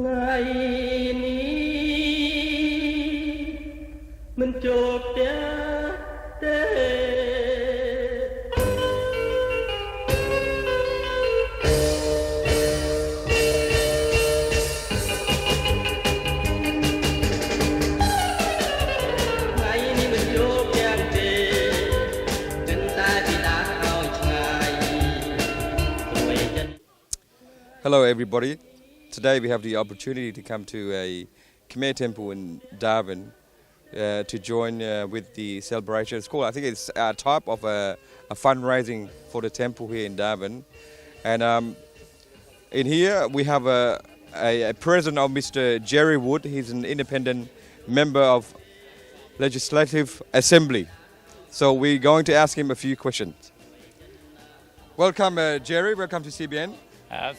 ថ្ងៃនេះមិនចូលផ្ទះទេ Hello everybody. Today we have the opportunity to come to a Khmer temple in Darwin to join with the celebration. It's called, I think it's a type of a fundraising for the temple here in Darwin. And in here we have a present of Mr. Jerry Wood. He's an independent member of Legislative Assembly. So we're going to ask him a few questions. Welcome Jerry, welcome to CBN.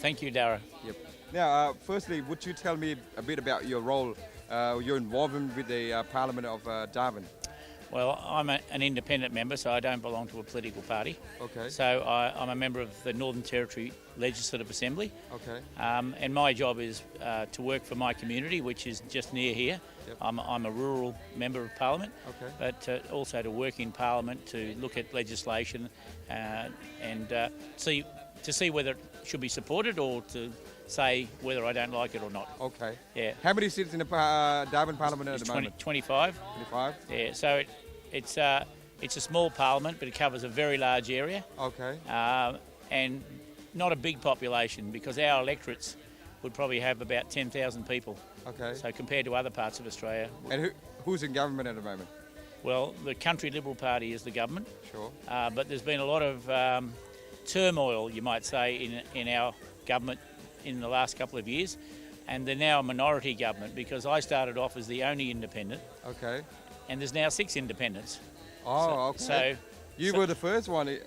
Thank you, Dara. Yep. Now, firstly, would you tell me a bit about your role, your involvement with the Parliament of Darwin? Well, I'm an independent member, so I don't belong to a political party. Okay. So I'm a member of the Northern Territory Legislative Assembly. Okay. And my job is to work for my community, which is just near here. Yep. I'm a rural member of Parliament, okay, but also to work in Parliament, to look at legislation and see whether it should be supported or to say whether I don't like it or not. Okay. Yeah. How many seats in the Darwin Parliament at the moment? 25. 25? Yeah, so it's a small parliament, but it covers a very large area. Okay. And not a big population, because our electorates would probably have about 10,000 people. Okay. So compared to other parts of Australia. And who's in government at the moment? Well, the Country Liberal Party is the government. Sure. But there's been a lot of turmoil, you might say, in our government in the last couple of years, and they're now a minority government, because I started off as the only independent. Okay. And there's now 6 independents. Oh, okay. So you were the first one.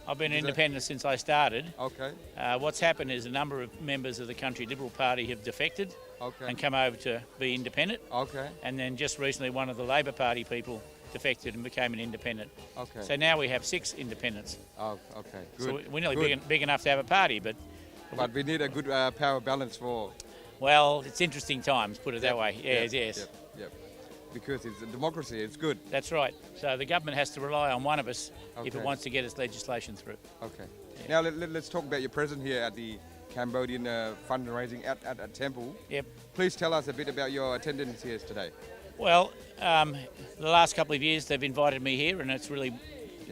I've been independent since I started. Okay. What's happened is a number of members of the Country Liberal Party have defected and come over to be independent. Okay. And then just recently one of the Labor Party people defected and became an independent. Okay. So now we have 6 independents. Oh, okay. Good. So we're nearly big enough to have a party, but we need a good power balance for... Well, it's interesting times, put it that way. Yes. Yep. Because it's a democracy, it's good. That's right. So the government has to rely on one of us if it Okay. wants to get its legislation through. Okay. Yeah. Now let's talk about your presence here at the Cambodian fundraising at a temple. Yep. Please tell us a bit about your attendance here today. Well, the last couple of years they've invited me here, and it's really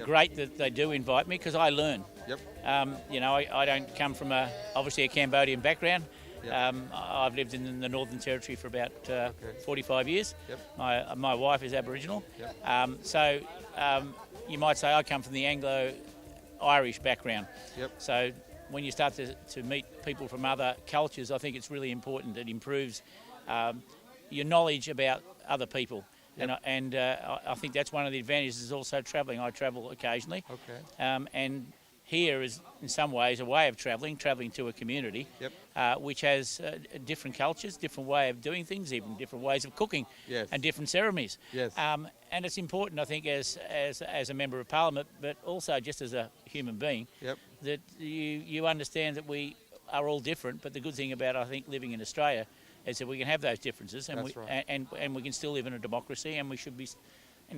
great that they do invite me, because I learn. Yep. I don't come from obviously a Cambodian background. Yep. I've lived in the Northern Territory for about 45 years. Yep. My wife is Aboriginal. Yep. So you might say I come from the Anglo-Irish background. Yep. So when you start to meet people from other cultures, I think it's really important. It improves your knowledge about other people. Yep. And I think that's one of the advantages is also travelling. I travel occasionally. Okay. And here is, in some ways, a way of travelling to a community, Yep. which has different cultures, different way of doing things, even different ways of cooking, Yes. and different ceremonies. Yes. And it's important, I think, as a member of Parliament, but also just as a human being, Yep. that you understand that we are all different. But the good thing about, I think, living in Australia is that we can have those differences, and That's right. and we can still live in a democracy, and we should be,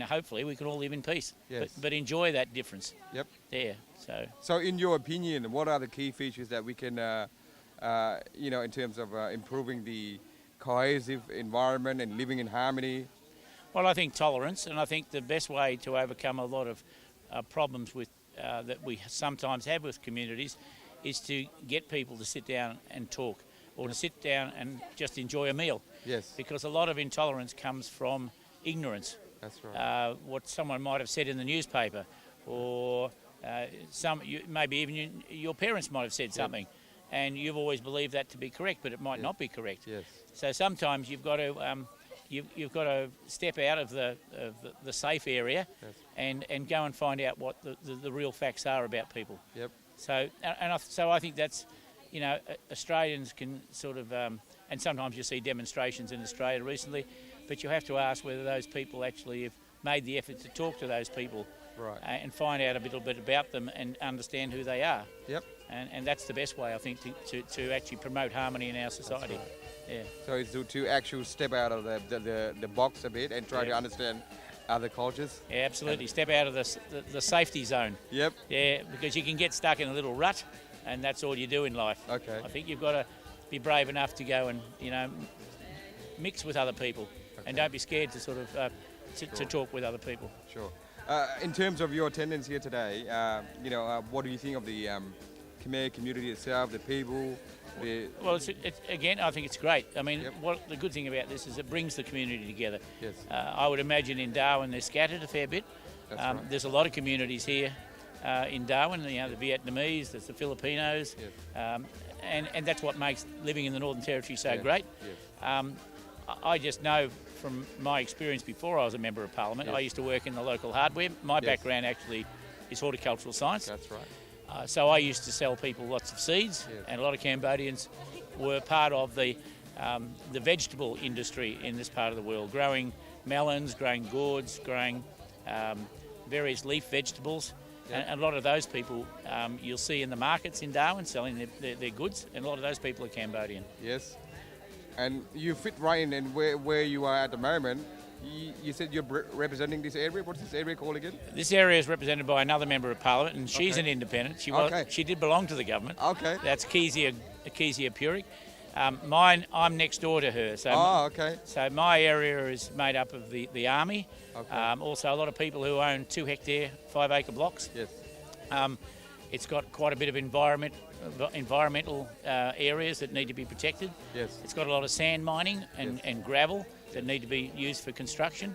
hopefully we can all live in peace, Yes. but enjoy that difference. Yep. There. So in your opinion, what are the key features that we can, in terms of improving the cohesive environment and living in harmony? Well, I think tolerance, and I think the best way to overcome a lot of problems with that we sometimes have with communities is to get people to sit down and talk, or to sit down and just enjoy a meal. Yes. Because a lot of intolerance comes from ignorance. That's right. What someone might have said in the newspaper, or maybe even your parents might have said something, and you've always believed that to be correct, but it might not be correct. Yes. So sometimes you've got to step out of the safe area, and go and find out what the real facts are about people. Yep. So I think that's, Australians can sort of, and sometimes you see demonstrations in Australia recently, but you have to ask whether those people actually have made the effort to talk to those people, Right. And find out a little bit about them and understand who they are. Yep. And that's the best way, I think, to actually promote harmony in our society. Yeah. So it's to actually step out of the box a bit and try to understand other cultures. Yeah, absolutely. Step out of the safety zone. Yep. Yeah, because you can get stuck in a little rut, and that's all you do in life. Okay. I think you've got to be brave enough to go and mix with other people, and don't be scared to sort of to talk with other people. Sure. In terms of your attendance here today, what do you think of the Khmer community itself, the people? Well, again, I think it's great. I mean, what the good thing about this is it brings the community together. Yes. I would imagine in Darwin they're scattered a fair bit. That's right. There's a lot of communities here in Darwin. The Vietnamese, there's the Filipinos, and that's what makes living in the Northern Territory so great. Yes. I just know from my experience before I was a Member of Parliament, I used to work in the local hardware. My background actually is horticultural science. That's right. So I used to sell people lots of seeds, and a lot of Cambodians were part of the vegetable industry in this part of the world, growing melons, growing gourds, growing various leaf vegetables. And a lot of those people you'll see in the markets in Darwin selling their goods, and a lot of those people are Cambodian. Yes. And you fit right in where you are at the moment. You said you're representing this area. What's this area called again? This area is represented by another Member of Parliament, and she's an independent. She did belong to the government. Okay. That's Kezia Purik. I'm next door to her. So So my area is made up of the army. Okay. Also a lot of people who own 2 hectare, 5 acre blocks. Yes. It's got quite a bit of environmental areas that need to be protected. Yes. It's got a lot of sand mining and gravel that need to be used for construction.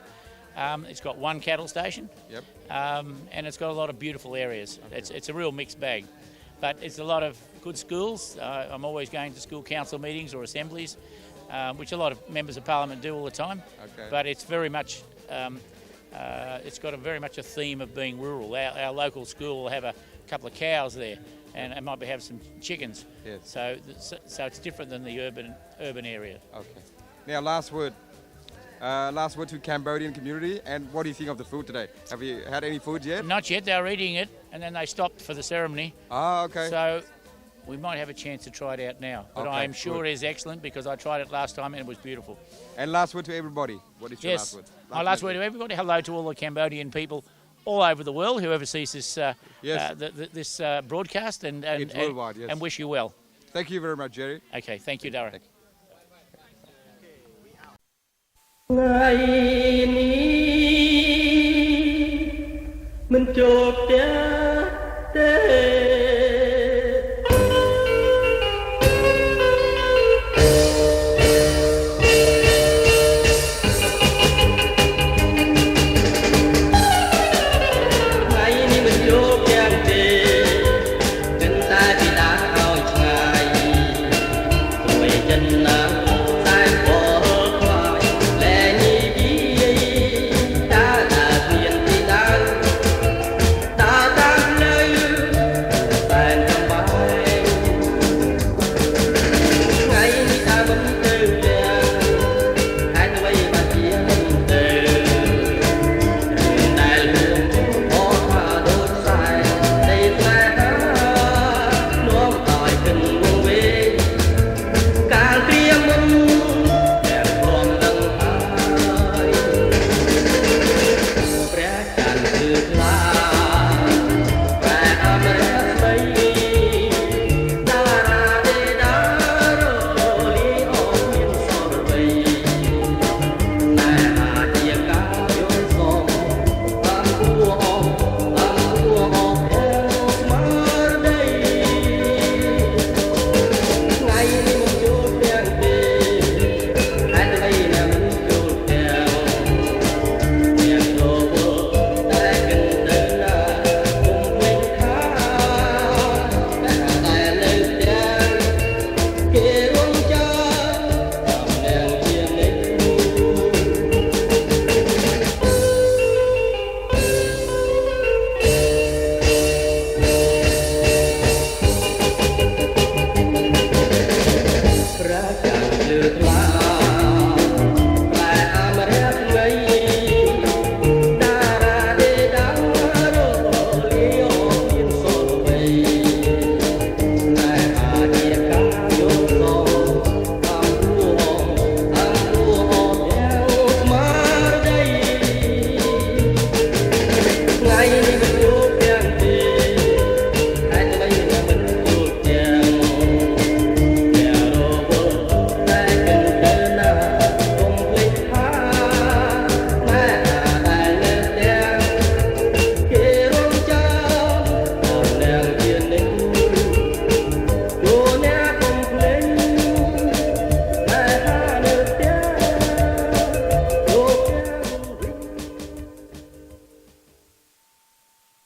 It's got 1 cattle station. Yep. And it's got a lot of beautiful areas. It's a real mixed bag. But it's a lot of good schools. I'm always going to school council meetings or assemblies, which a lot of members of parliament do all the time. Okay. But it's very much, it's got very much a theme of being rural. Our local school will have a couple of cows there, and it might have some chickens. Yes. So it's different than the urban area. Okay. Now, last word to Cambodian community, and what do you think of the food today? Have you had any food yet? Not yet. They were eating it, and then they stopped for the ceremony. Ah, okay. So we might have a chance to try it out now. But Okay, I am sure good. it is excellent because I tried it last time and it was beautiful. And last word to everybody. What is your last word? My last word to everybody. Hello to all the Cambodian people all over the world, whoever sees this this broadcast, and It's worldwide, yes. and wish you well. Thank you very much, Jerry. Okay, thank you, Darwin. Thank you. ថ្ងៃនេះមិនចូលផ្ទះទេ ថ្ងៃនេះមិនចូលផ្ទះទេចិនតែពីដាឲ្យឆ្ងាយព្រោះចិនណា